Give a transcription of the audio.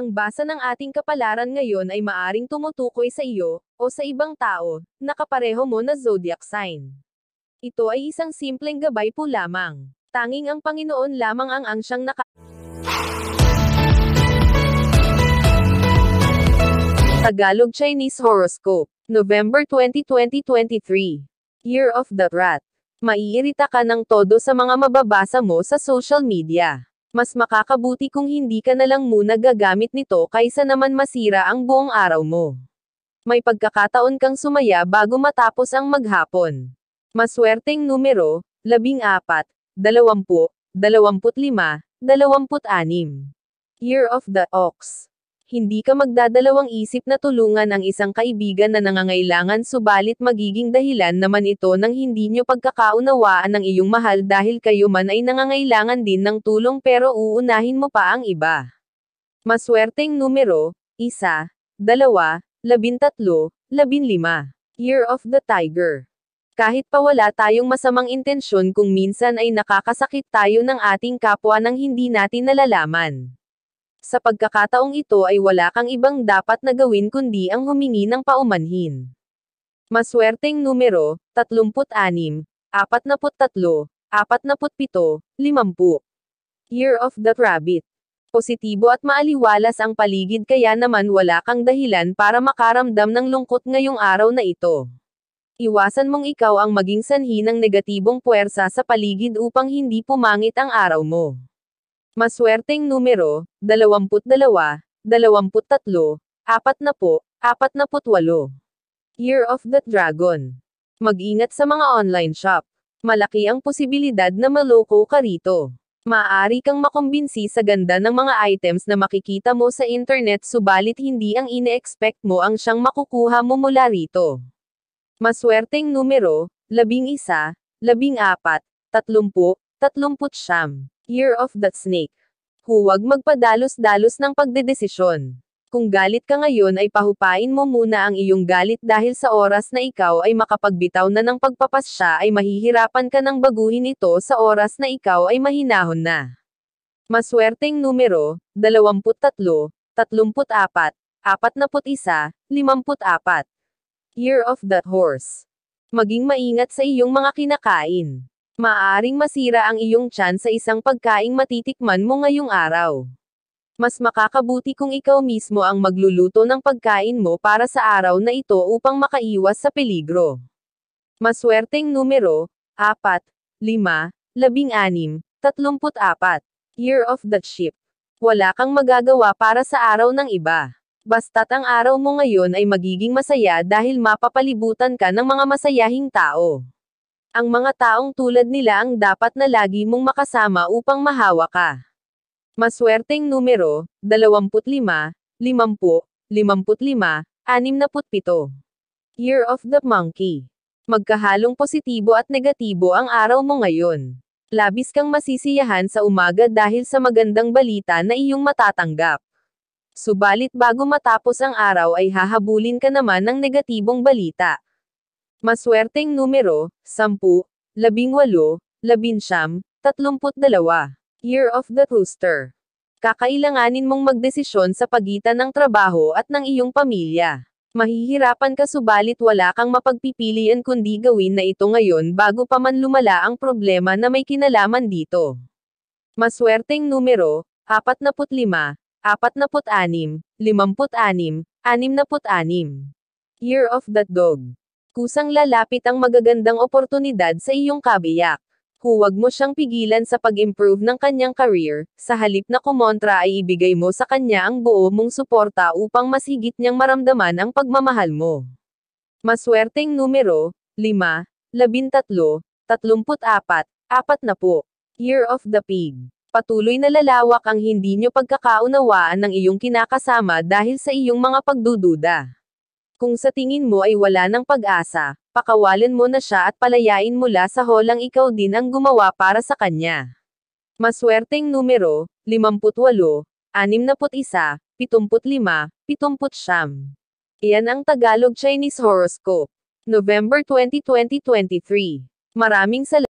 Ang basa ng ating kapalaran ngayon ay maaring tumutukoy sa iyo, o sa ibang tao, na kapareho mo na zodiac sign. Ito ay isang simpleng gabay po lamang. Tanging ang Panginoon lamang ang siyang Tagalog Chinese Horoscope, November 20, 2023. Year of the Rat. Maiirita ka ng todo sa mga mababasa mo sa social media. Mas makakabuti kung hindi ka na lang muna gagamit nito kaysa naman masira ang buong araw mo. May pagkakataon kang sumaya bago matapos ang maghapon. Maswerteng numero, 14, 20, 25, 26. Year of the Ox. Hindi ka magdadalawang isip na tulungan ang isang kaibigan na nangangailangan, subalit magiging dahilan naman ito ng hindi nyo pagkakaunawaan ng iyong mahal dahil kayo man ay nangangailangan din ng tulong pero uunahin mo pa ang iba. Maswerteng numero, 1, 2, 13, 15. Year of the Tiger. Kahit pa wala tayong masamang intensyon, kung minsan ay nakakasakit tayo ng ating kapwa nang hindi natin nalalaman. Sa pagkakataong ito ay wala kang ibang dapat na gawin kundi ang humingi ng paumanhin. Maswerteng numero, 36, 43, 47, 50. Year of the Rabbit. Positibo at maaliwalas ang paligid, kaya naman wala kang dahilan para makaramdam ng lungkot ngayong araw na ito. Iwasan mong ikaw ang maging sanhi ng negatibong puwersa sa paligid upang hindi pumangit ang araw mo. Maswerteng numero, 22, 23, 40, 48. Year of the Dragon. Mag-ingat sa mga online shop. Malaki ang posibilidad na maloko ka rito. Maaari kang makumbinsi sa ganda ng mga items na makikita mo sa internet, subalit hindi ang ine-expect mo ang siyang makukuha mo mula rito. Maswerteng numero, 11, 14, 30, 39. Year of the Snake. Huwag magpadalos-dalos ng pagdedesisyon. Kung galit ka ngayon ay pahupain mo muna ang iyong galit dahil sa oras na ikaw ay makapagbitaw na ng pagpapasya ay mahihirapan ka nang baguhin ito sa oras na ikaw ay mahinahon na. Maswerteng numero, 23, 34, 41, 54. Year of the Horse. Maging maingat sa iyong mga kinakain. Maaaring masira ang iyong tiyan sa isang pagkaing matitikman mo ngayong araw. Mas makakabuti kung ikaw mismo ang magluluto ng pagkain mo para sa araw na ito upang makaiwas sa peligro. Maswerteng numero, 4, 5, 16, 34. Year of the Sheep. Wala kang magagawa para sa araw ng iba. Basta't ang araw mo ngayon ay magiging masaya dahil mapapalibutan ka ng mga masayahing tao. Ang mga taong tulad nila ang dapat na lagi mong makasama upang mahawa ka. Maswerteng numero, 25, 50, 55, 67. Year of the Monkey. Magkahalong positibo at negatibo ang araw mo ngayon. Labis kang masisiyahan sa umaga dahil sa magandang balita na iyong matatanggap. Subalit bago matapos ang araw ay hahabulin ka naman ng negatibong balita. Maswerteng numero, 10, 18, 19, 32. Year of the Rooster. Kakailanganin mong magdesisyon sa pagitan ng trabaho at ng iyong pamilya. Mahihirapan ka, subalit wala kang mapagpipilian kundi gawin na ito ngayon bago pa man lumala ang problema na may kinalaman dito. Maswerteng numero, 45, 46, 56, 66. Year of the Dog. Kusang lalapit ang magagandang oportunidad sa iyong kabiyak. Huwag mo siyang pigilan sa pag-improve ng kanyang career, sa halip na kumontra ay ibigay mo sa kanya ang buo mong suporta upang mas higit niyang maramdaman ang pagmamahal mo. Maswerteng numero, 5, 13, 34, 40. Year of the Pig. Patuloy na lalawak ang hindi nyo pagkakaunawaan ng iyong kinakasama dahil sa iyong mga pagdududa. Kung sa tingin mo ay wala ng pag-asa, pakawalan mo na siya at palayain mula sa holang ikaw din ang gumawa para sa kanya. Maswerteng numero, 58, 61, 75, 79. Iyan ang Tagalog Chinese Horoscope. November 20, 2023. Maraming salamat.